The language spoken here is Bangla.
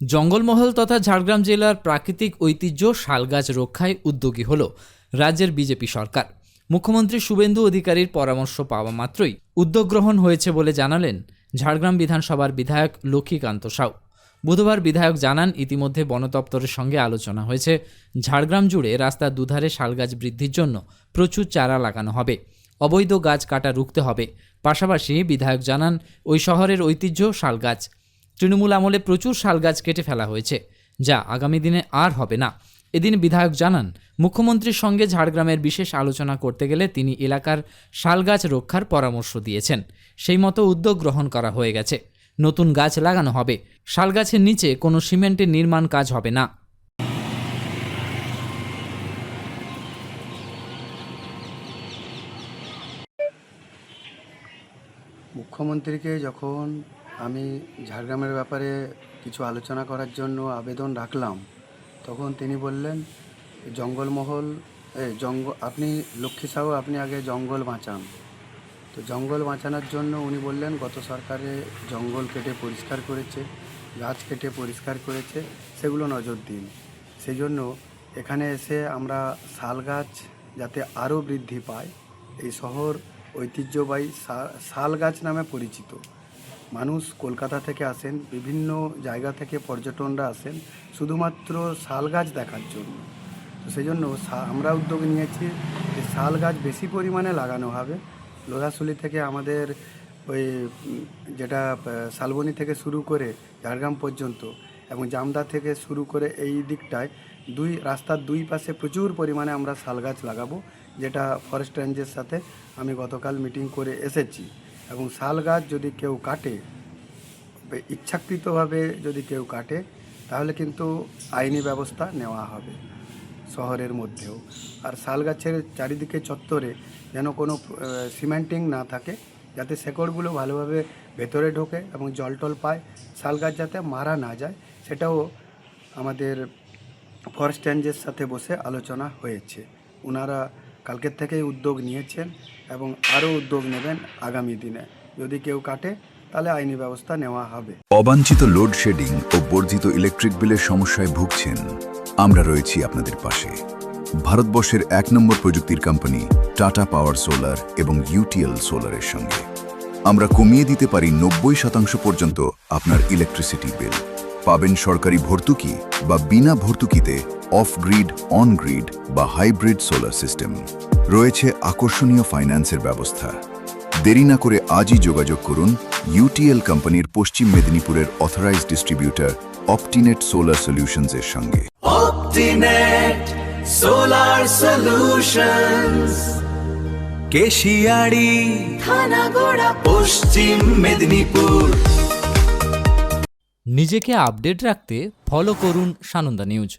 জঙ্গলমহল তথা ঝাড়গ্রাম জেলার প্রাকৃতিক ঐতিহ্য শালগাছ রক্ষায় উদ্যোগী হল রাজ্যের বিজেপি সরকার। মুখ্যমন্ত্রী শুভেন্দু অধিকারীর পরামর্শ পাওয়া মাত্রই উদ্যোগ গ্রহণ হয়েছে বলে জানালেন ঝাড়গ্রাম বিধানসভার বিধায়ক লক্ষ্মীকান্ত সাউ। বুধবার বিধায়ক জানান, ইতিমধ্যে বন দপ্তরের সঙ্গে আলোচনা হয়েছে। ঝাড়গ্রাম জুড়ে রাস্তার দুধারে শালগাছ বৃদ্ধির জন্য প্রচুর চারা লাগানো হবে, অবৈধ গাছ কাটা রুখতে হবে। পাশাপাশি বিধায়ক জানান, ওই শহরের ঐতিহ্য শালগাছ। তৃণমূল আমলে প্রচুর শালগাছ কেটে ফেলা হয়েছে, যা আগামী দিনে আর হবে না। এদিন বিধায়ক জানান, মুখ্যমন্ত্রীর সঙ্গে ঝাড়গ্রামের বিশেষ আলোচনা করতে গেলে তিনি এলাকার শালগাছ রক্ষার পরামর্শ দিয়েছেন। সেই মতো উদ্যোগ গ্রহণ করা হয়ে গেছে। নতুন গাছ লাগানো হবে। শালগাছের নিচে কোনো সিমেন্টের নির্মাণ কাজ হবে না। মুখ্যমন্ত্রীকে যখন আমি ঝাড়গ্রামের ব্যাপারে কিছু আলোচনা করার জন্য আবেদন রাখলাম, তখন তিনি বললেন, জঙ্গলমহল আপনি লক্ষ্মী সাহু, আপনি আগে জঙ্গল বাঁচান। তো জঙ্গল বাঁচানোর জন্য উনি বললেন, গত সরকারে জঙ্গল কেটে পরিষ্কার করেছে, গাছ কেটে পরিষ্কার করেছে, সেগুলো নজর দিন। সেই জন্য এখানে এসে আমরা শাল গাছ যাতে আরও বৃদ্ধি পায়, এই শহর ঐতিহ্যবাহী শাল গাছ নামে পরিচিত। মানুষ কলকাতা থেকে আসেন, বিভিন্ন জায়গা থেকে পর্যটনরা আসেন শুধুমাত্র শাল গাছ দেখার জন্য। তো সেই জন্য আমরা উদ্যোগ নিয়েছি যে শাল গাছ বেশি পরিমাণে লাগানো হবে। লোধাশুলি থেকে আমাদের ওই যেটা শালবনি থেকে শুরু করে ঝাড়গ্রাম পর্যন্ত এবং জামদা থেকে শুরু করে এই দিকটায় রাস্তার দুই পাশে প্রচুর পরিমাণে আমরা শাল গাছ লাগাবো, যেটা ফরেস্ট রেঞ্জের সাথে আমি গতকাল মিটিং করে এসেছি। এবং শাল গাছ যদি কেউ কাটে, ইচ্ছাকৃতভাবে যদি কেউ কাটে, তাহলে কিন্তু আইনি ব্যবস্থা নেওয়া হবে শহরের মধ্যেও। আর শাল গাছের চারিদিকে চত্বরে যেন কোনো সিমেন্টিং না থাকে, যাতে শেকড়গুলো ভালোভাবে ভেতরে ঢোকে এবং জল টল পায়, শাল গাছ যাতে মারা না যায়, সেটাও আমাদের ফরেস্ট রেঞ্জের সাথে বসে আলোচনা হয়েছে। ওনারা কালকের থেকেই উদ্যোগ নিয়েছেন এবং আরও উদ্যোগ নেবেন আগামী দিনে। যদি কেউ কাটে, তাহলে আইনি ব্যবস্থা নেওয়া হবে। অবাঞ্ছিত লোডশেডিং ও বর্ধিত ইলেকট্রিক বিলের সমস্যায় ভুগছেন? আমরা রয়েছি আপনাদের পাশে। ভারতবর্ষের 1 নম্বর প্রযুক্তির কোম্পানি টাটা পাওয়ার সোলার এবং ইউটিএল সোলারের সঙ্গে আমরা কমিয়ে দিতে পারি 90% পর্যন্ত আপনার ইলেকট্রিসিটি বিল। পাবেন সরকারি ভর্তুকি বা বিনা ভর্তুকিতে অফ গ্রিড, অন গ্রিড বা হাইব্রিড সোলার সিস্টেম। রয়েছে আকর্ষণীয় ফাইন্যান্সের ব্যবস্থা। দেরি না করে আজই যোগাযোগ করুন ইউটিএল কোম্পানির পশ্চিম মেদিনীপুরের অথরাইজড ডিস্ট্রিবিউটর অপটিনেট সোলার সলিউশনস এর সঙ্গে। অপটিনেট সোলার সলিউশনস, কেশিয়াড়ি, থানাগোড়া, পশ্চিম মেদিনীপুর। নিজেকে আপডেট রাখতে ফলো করুন সানন্দা নিউজ।